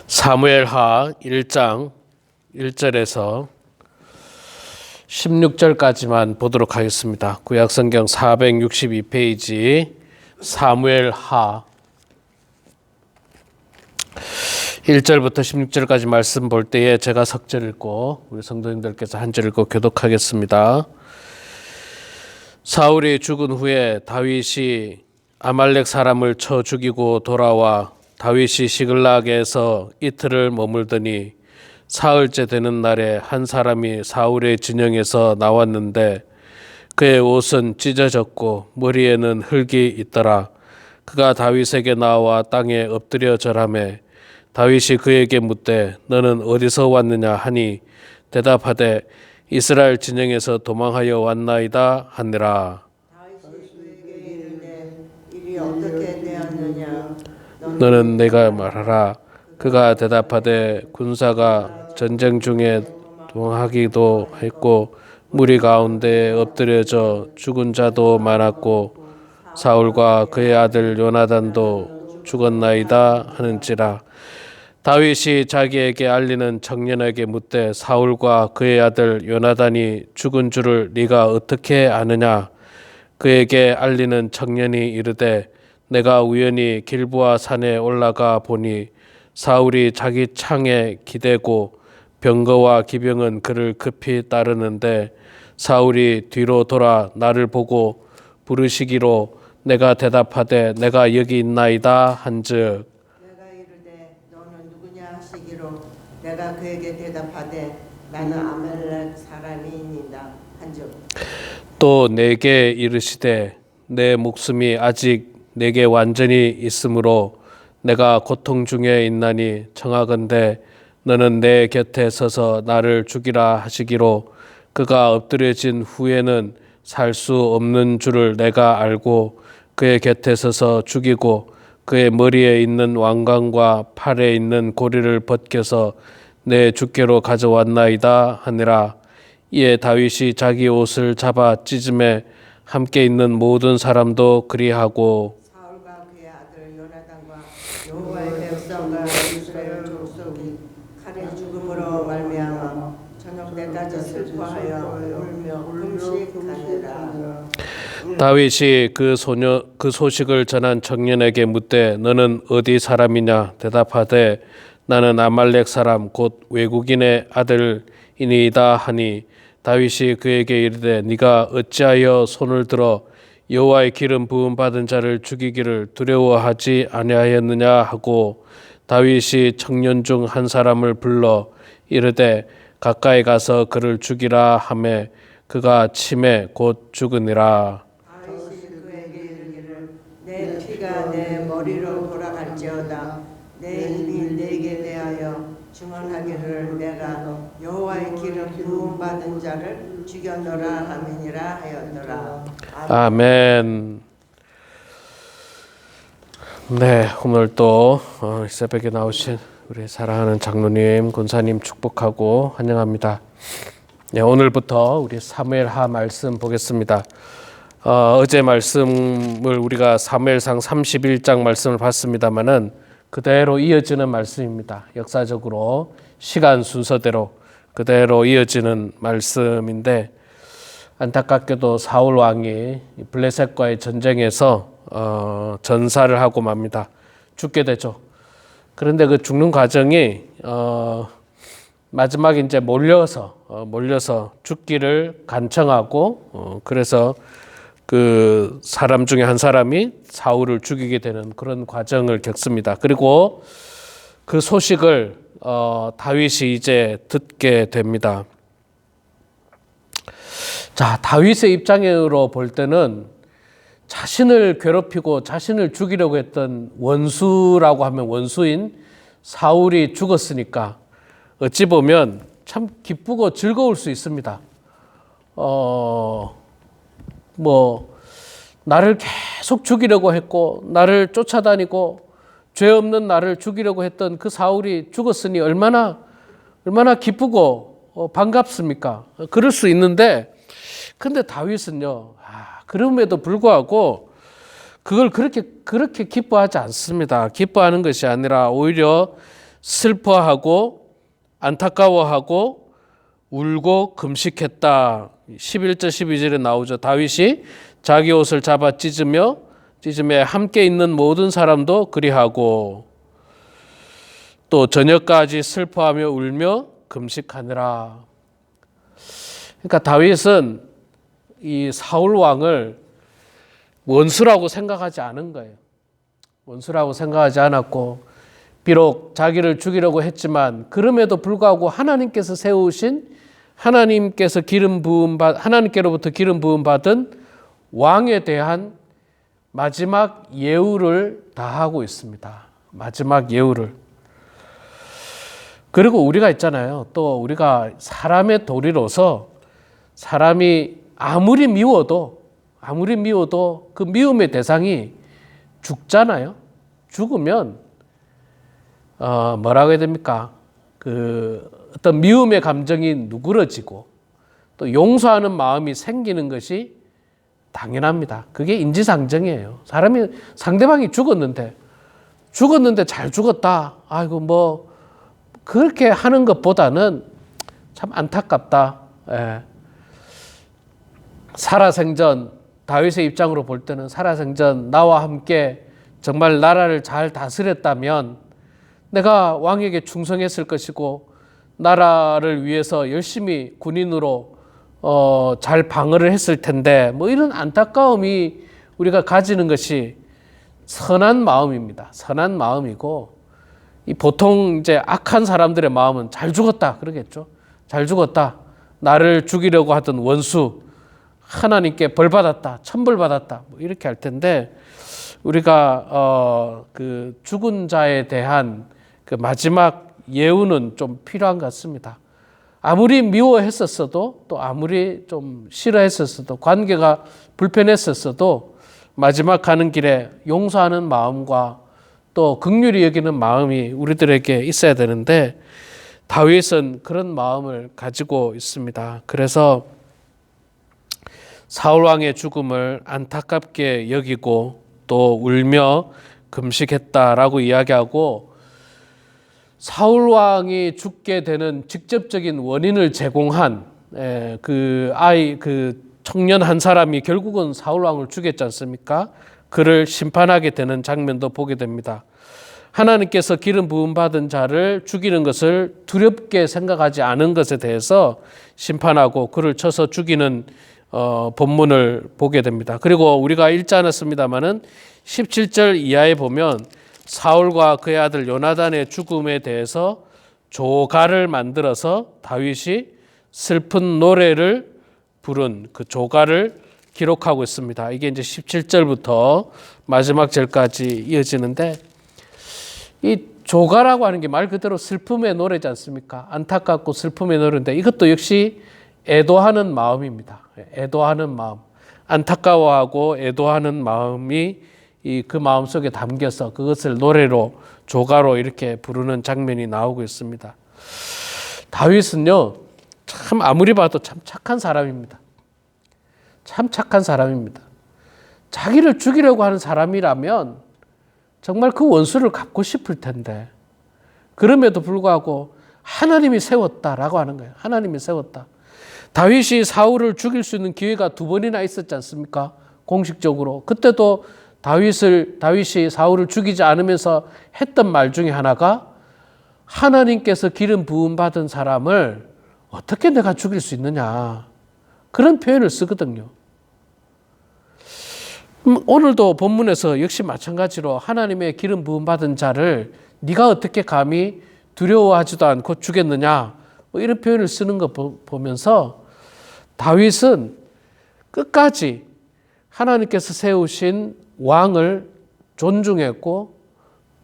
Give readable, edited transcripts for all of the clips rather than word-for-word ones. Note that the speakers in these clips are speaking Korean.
사무엘하 1장 1절에서 16절까지만 보도록 하겠습니다. 구약성경 462페이지 사무엘하 1절부터 16절까지 말씀 볼 때에 제가 석절 읽고 우리 성도님들께서 한 절 읽고 교독하겠습니다. 사울이 죽은 후에 다윗이 아말렉 사람을 쳐 죽이고 돌아와 다윗이 시글락에서 이틀을 머물더니 사흘째 되는 날에 한 사람이 사울의 진영에서 나왔는데 그의 옷은 찢어졌고 머리에는 흙이 있더라. 그가 다윗에게 나와 땅에 엎드려 절하매 다윗이 그에게 묻되 너는 어디서 왔느냐 하니 대답하되 이스라엘 진영에서 도망하여 왔나이다 하니라. 다윗이 그에게 이르되 일이 어떻게 되었느냐 너는 내가 말하라. 그가 대답하되 군사가 전쟁 중에 도망하기도 했고 무리 가운데 엎드려져 죽은 자도 많았고 사울과 그의 아들 요나단도 죽었나이다 하는지라. 다윗이 자기에게 알리는 청년에게 묻되 사울과 그의 아들 요나단이 죽은 줄을 네가 어떻게 아느냐. 그에게 알리는 청년이 이르되 내가 우연히 길보아 산에 올라가 보니 사울이 자기 창에 기대고 병거와 기병은 그를 급히 따르는데 사울이 뒤로 돌아 나를 보고 부르시기로 내가 대답하되 내가 여기 있나이다 한즉 내가 이르되 너는 누구냐 하시기로 내가 그에게 대답하되 나는 아말렉 사람이니이다 한즉 또 내게 이르시되 내 목숨이 아직 내게 완전히 있으므로 내가 고통 중에 있나니 청하건대 너는 내 곁에 서서 나를 죽이라 하시기로 그가 엎드려진 후에는 살 수 없는 줄을 내가 알고 그의 곁에 서서 죽이고 그의 머리에 있는 왕관과 팔에 있는 고리를 벗겨서 내 주께로 가져왔나이다 하니라. 이에 다윗이 자기 옷을 잡아 찢음에 함께 있는 모든 사람도 그리하고 사울과 그의 아들 요나단과 여호와의 백성과 이스라엘 족속이 칼의 죽음으로 말미암아 저녁 때까지 슬퍼하여 울며 금식하니라. 다윗이 그 소식을 전한 청년에게 묻되 너는 어디 사람이냐 대답하되 나는 아말렉 사람 곧 외국인의 아들이니이다 하니 다윗이 그에게 이르되 네가 어찌하여 손을 들어 여호와의 기름 부음 받은 자를 죽이기를 두려워하지 아니하였느냐 하고 다윗이 청년 중 한 사람을 불러 이르되 가까이 가서 그를 죽이라 하매 그가 침에 곧 죽으니라. 다윗이 그에게 이르기를 내 피가 내 머리로 돌아갈지어다 내 입이 내게 대하여 증언하기를 내가 여호와의 기름 부음 받은 자를 죽였노라 하미니라 하였더라. 아멘. 네, 오늘 또 새벽에 나오신 우리 사랑하는 장로님, 권사님 축복하고 환영합니다. 네, 오늘부터 우리 사무엘하 말씀 보겠습니다. 어제 말씀을 우리가 사무엘상 31장 말씀을 봤습니다마는 그대로 이어지는 말씀입니다. 역사적으로 시간 순서대로 그대로 이어지는 말씀인데 안타깝게도 사울 왕이 블레셋과의 전쟁에서 전사를 하고 맙니다. 죽게 되죠. 그런데 그 죽는 과정이 마지막에 이제 몰려서 죽기를 간청하고 그래서 그 사람 중에 한 사람이 사울을 죽이게 되는 그런 과정을 겪습니다. 그리고 그 소식을 다윗이 이제 듣게 됩니다. 자, 다윗의 입장으로 볼 때는 자신을 괴롭히고 자신을 죽이려고 했던 원수라고 하면 원수인 사울이 죽었으니까 어찌 보면 참 기쁘고 즐거울 수 있습니다. 나를 계속 죽이려고 했고 나를 쫓아다니고 죄 없는 나를 죽이려고 했던 그 사울이 죽었으니 얼마나 기쁘고 반갑습니까? 그럴 수 있는데 근데 다윗은요. 그럼에도 불구하고 그걸 그렇게 기뻐하지 않습니다. 기뻐하는 것이 아니라 오히려 슬퍼하고 안타까워하고 울고 금식했다. 11절 12절에 나오죠. 다윗이 자기 옷을 잡아 찢으며 함께 있는 모든 사람도 그리하고 또 저녁까지 슬퍼하며 울며 금식하느라. 그러니까 다윗은 이 사울 왕을 원수라고 생각하지 않은 거예요. 원수라고 생각하지 않았고, 비록 자기를 죽이려고 했지만 그럼에도 불구하고 하나님께서 세우신, 하나님께로부터 기름 부음 받은 왕에 대한 마지막 예우를 다하고 있습니다. 마지막 예우를. 그리고 우리가 있잖아요. 또 우리가 사람의 도리로서 사람이 아무리 미워도 그 미움의 대상이 죽잖아요. 죽으면 뭐라고 해야 됩니까? 그 어떤 미움의 감정이 누그러지고 또 용서하는 마음이 생기는 것이 당연합니다. 그게 인지상정이에요. 상대방이 죽었는데 잘 죽었다. 아이고 뭐 그렇게 하는 것보다는 참 안타깝다. 예. 살아생전 다윗의 입장으로 볼 때는 살아생전 나와 함께 정말 나라를 잘 다스렸다면 내가 왕에게 충성했을 것이고 나라를 위해서 열심히 군인으로 잘 방어를 했을 텐데 뭐 이런 안타까움이 우리가 가지는 것이 선한 마음입니다. 선한 마음이고 이 보통 이제 악한 사람들의 마음은 잘 죽었다 그러겠죠. 잘 죽었다. 나를 죽이려고 하던 원수 하나님께 벌 받았다. 천벌 받았다. 뭐 이렇게 할 텐데 우리가 그 죽은 자에 대한 그 마지막 예우는 좀 필요한 것 같습니다. 아무리 미워했었어도 또 아무리 좀 싫어했었어도 관계가 불편했었어도 마지막 가는 길에 용서하는 마음과 또 긍휼히 여기는 마음이 우리들에게 있어야 되는데 다윗은 그런 마음을 가지고 있습니다. 그래서 사울 왕의 죽음을 안타깝게 여기고 또 울며 금식했다라고 이야기하고 사울 왕이 죽게 되는 직접적인 원인을 제공한 그 청년 한 사람이 결국은 사울 왕을 죽였지 않습니까? 그를 심판하게 되는 장면도 보게 됩니다. 하나님께서 기름 부음 받은 자를 죽이는 것을 두렵게 생각하지 않은 것에 대해서 심판하고 그를 쳐서 죽이는 본문을 보게 됩니다. 그리고 우리가 읽지 않았습니다마는 17절 이하에 보면 사울과 그의 아들 요나단의 죽음에 대해서 조가를 만들어서 다윗이 슬픈 노래를 부른 그 조가를 기록하고 있습니다. 이게 이제 17절부터 마지막 절까지 이어지는데 이 조가라고 하는 게 말 그대로 슬픔의 노래지 않습니까? 안타깝고 슬픔의 노래인데 이것도 역시 애도하는 마음입니다. 애도하는 마음, 안타까워하고 애도하는 마음이 그 마음 속에 담겨서 그것을 노래로 조가로 이렇게 부르는 장면이 나오고 있습니다. 다윗은요, 참 아무리 봐도 참 착한 사람입니다. 참 착한 사람입니다. 자기를 죽이려고 하는 사람이라면 정말 그 원수를 갚고 싶을 텐데 그럼에도 불구하고 하나님이 세웠다라고 하는 거예요. 하나님이 세웠다. 다윗이 사울을 죽일 수 있는 기회가 2번이나 있었지 않습니까? 공식적으로. 그때도 다윗이 사울을 죽이지 않으면서 했던 말 중에 하나가 하나님께서 기름 부음 받은 사람을 어떻게 내가 죽일 수 있느냐. 그런 표현을 쓰거든요. 오늘도 본문에서 역시 마찬가지로 하나님의 기름 부음 받은 자를 네가 어떻게 감히 두려워하지도 않고 죽였느냐 뭐 이런 표현을 쓰는 거 보면서 다윗은 끝까지 하나님께서 세우신 왕을 존중했고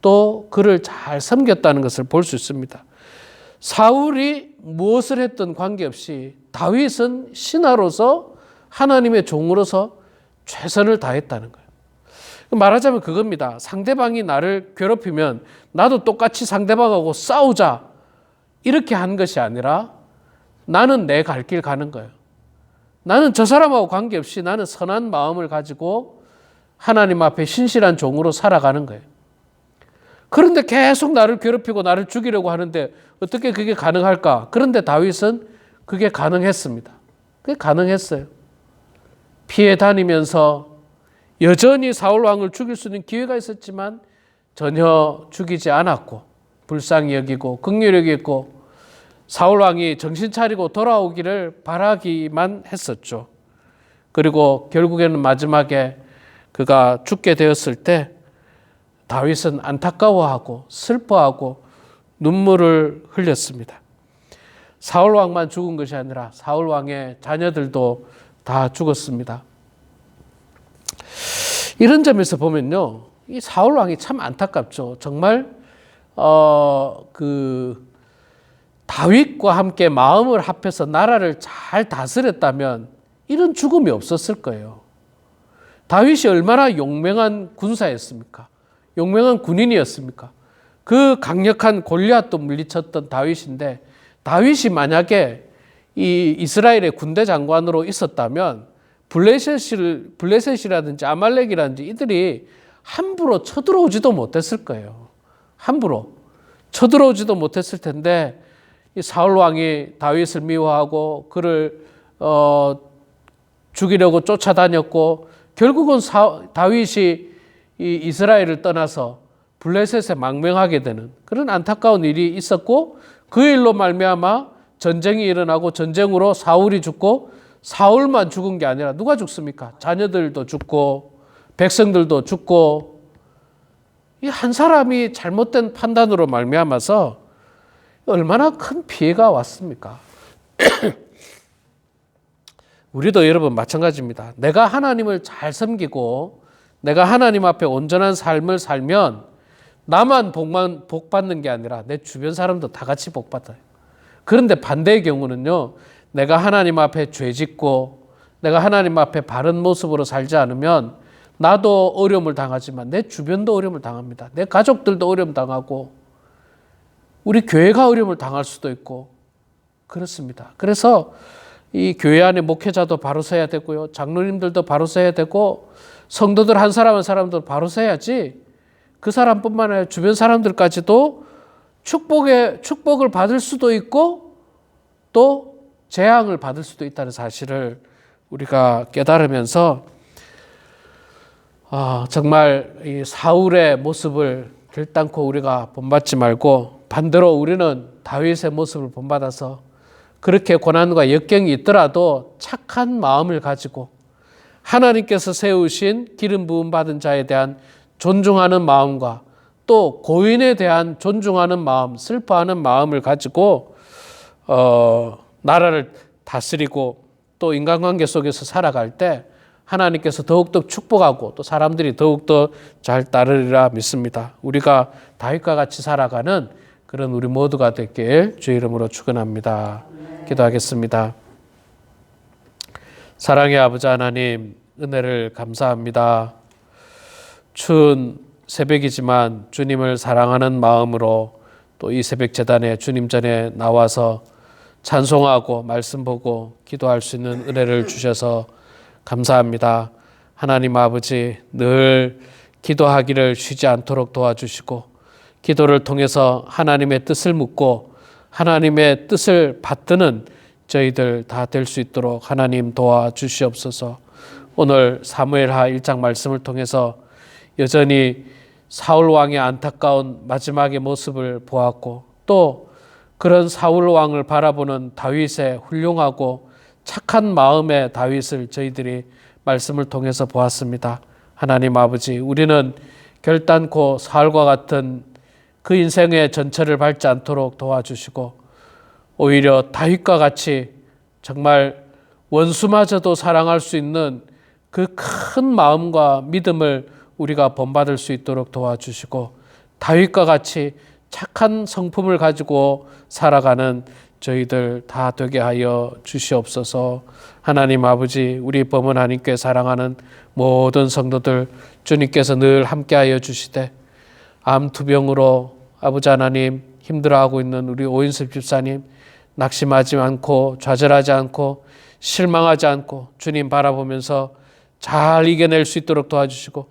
또 그를 잘 섬겼다는 것을 볼 수 있습니다. 사울이 무엇을 했든 관계없이 다윗은 신하로서 하나님의 종으로서 최선을 다했다는 거예요. 말하자면 그겁니다. 상대방이 나를 괴롭히면 나도 똑같이 상대방하고 싸우자 이렇게 한 것이 아니라 나는 내 갈 길 가는 거예요. 나는 저 사람하고 관계없이 나는 선한 마음을 가지고 하나님 앞에 신실한 종으로 살아가는 거예요. 그런데 계속 나를 괴롭히고 나를 죽이려고 하는데 어떻게 그게 가능할까? 그런데 다윗은 그게 가능했습니다. 그게 가능했어요. 피해 다니면서 여전히 사울 왕을 죽일 수 있는 기회가 있었지만 전혀 죽이지 않았고 불쌍히 여기고 긍휼히 여기고 사울 왕이 정신 차리고 돌아오기를 바라기만 했었죠. 그리고 결국에는 마지막에 그가 죽게 되었을 때 다윗은 안타까워하고 슬퍼하고 눈물을 흘렸습니다. 사울 왕만 죽은 것이 아니라 사울 왕의 자녀들도 다 죽었습니다. 이런 점에서 보면요, 이 사울 왕이 참 안타깝죠. 정말 다윗과 함께 마음을 합해서 나라를 잘 다스렸다면 이런 죽음이 없었을 거예요. 다윗이 얼마나 용맹한 군사였습니까? 용맹한 군인이었습니까? 그 강력한 골리앗도 물리쳤던 다윗인데, 다윗이 만약에 이 이스라엘의 군대 장관으로 있었다면 블레셋이라든지 아말렉이라든지 이들이 함부로 쳐들어오지도 못했을 거예요. 함부로 쳐들어오지도 못했을 텐데 이 사울 왕이 다윗을 미워하고 그를 죽이려고 쫓아다녔고, 결국은 다윗이 이 이스라엘을 떠나서 블레셋에 망명하게 되는 그런 안타까운 일이 있었고, 그 일로 말미암아 전쟁이 일어나고 전쟁으로 사울이 죽고, 사울만 죽은 게 아니라 누가 죽습니까? 자녀들도 죽고 백성들도 죽고, 이 한 사람이 잘못된 판단으로 말미암아서 얼마나 큰 피해가 왔습니까? 우리도 여러분 마찬가지입니다. 내가 하나님을 잘 섬기고 내가 하나님 앞에 온전한 삶을 살면 나만 복 받는 게 아니라 내 주변 사람도 다 같이 복 받아요. 그런데 반대의 경우는요, 내가 하나님 앞에 죄 짓고 내가 하나님 앞에 바른 모습으로 살지 않으면 나도 어려움을 당하지만 내 주변도 어려움을 당합니다. 내 가족들도 어려움 당하고 우리 교회가 어려움을 당할 수도 있고 그렇습니다. 그래서 이 교회 안에 목회자도 바로 서야 되고요, 장로님들도 바로 서야 되고, 성도들 한 사람 한 사람도 바로 서야지 그 사람뿐만 아니라 주변 사람들까지도 축복을 받을 수도 있고 또 재앙을 받을 수도 있다는 사실을 우리가 깨달으면서 정말 이 사울의 모습을 결단코 우리가 본받지 말고 반대로 우리는 다윗의 모습을 본받아서 그렇게 고난과 역경이 있더라도 착한 마음을 가지고 하나님께서 세우신 기름 부음 받은 자에 대한 존중하는 마음과 또 고인에 대한 존중하는 마음, 슬퍼하는 마음을 가지고 나라를 다스리고 또 인간관계 속에서 살아갈 때 하나님께서 더욱더 축복하고 또 사람들이 더욱더 잘 따르리라 믿습니다. 우리가 다윗과 같이 살아가는 그런 우리 모두가 됐길 주의 이름으로 축원합니다. 기도하겠습니다. 사랑의 아버지 하나님, 은혜를 감사합니다. 추운 새벽이지만 주님을 사랑하는 마음으로 또 이 새벽 제단에 주님 전에 나와서 찬송하고 말씀 보고 기도할 수 있는 은혜를 주셔서 감사합니다. 하나님 아버지, 늘 기도하기를 쉬지 않도록 도와주시고 기도를 통해서 하나님의 뜻을 묻고 하나님의 뜻을 받드는 저희들 다 될 수 있도록 하나님 도와주시옵소서. 오늘 사무엘하 1장 말씀을 통해서 여전히 사울 왕의 안타까운 마지막의 모습을 보았고 또 그런 사울 왕을 바라보는 다윗의 훌륭하고 착한 마음의 다윗을 저희들이 말씀을 통해서 보았습니다. 하나님 아버지, 우리는 결단코 사울과 같은 그 인생의 전철을 밟지 않도록 도와주시고 오히려 다윗과 같이 정말 원수마저도 사랑할 수 있는 그 큰 마음과 믿음을 우리가 본받을 수 있도록 도와주시고 다윗과 같이 착한 성품을 가지고 살아가는 저희들 다 되게 하여 주시옵소서. 하나님 아버지, 우리 범은 하나님께 사랑하는 모든 성도들 주님께서 늘 함께하여 주시되 암투병으로 아버지 하나님 힘들어하고 있는 우리 오인섭 집사님 낙심하지 않고 좌절하지 않고 실망하지 않고 주님 바라보면서 잘 이겨낼 수 있도록 도와주시고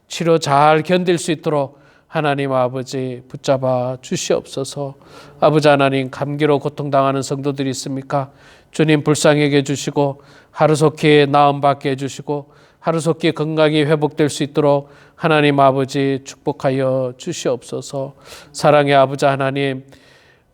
치료 잘 견딜 수 있도록 하나님 아버지 붙잡아 주시옵소서. 아버지 하나님, 감기로 고통당하는 성도들이 있습니까? 주님 불쌍히 여겨 주시고 하루속히 나음 받게 해주시고 하루속히 건강이 회복될 수 있도록 하나님 아버지 축복하여 주시옵소서. 사랑의 아버지 하나님,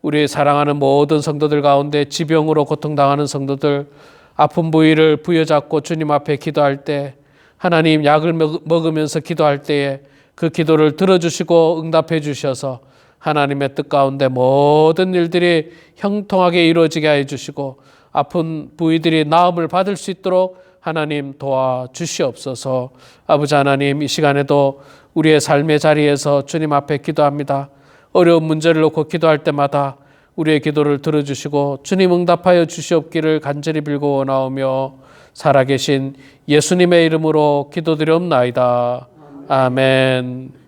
우리 사랑하는 모든 성도들 가운데 지병으로 고통당하는 성도들, 아픈 부위를 부여잡고 주님 앞에 기도할 때, 하나님 약을 먹으면서 기도할 때에 그 기도를 들어주시고 응답해 주셔서 하나님의 뜻 가운데 모든 일들이 형통하게 이루어지게 해 주시고 아픈 부위들이 나음을 받을 수 있도록 하나님 도와주시옵소서. 아버지 하나님, 이 시간에도 우리의 삶의 자리에서 주님 앞에 기도합니다. 어려운 문제를 놓고 기도할 때마다 우리의 기도를 들어주시고 주님 응답하여 주시옵기를 간절히 빌고 원하오며 살아계신 예수님의 이름으로 기도드리옵나이다. 아멘.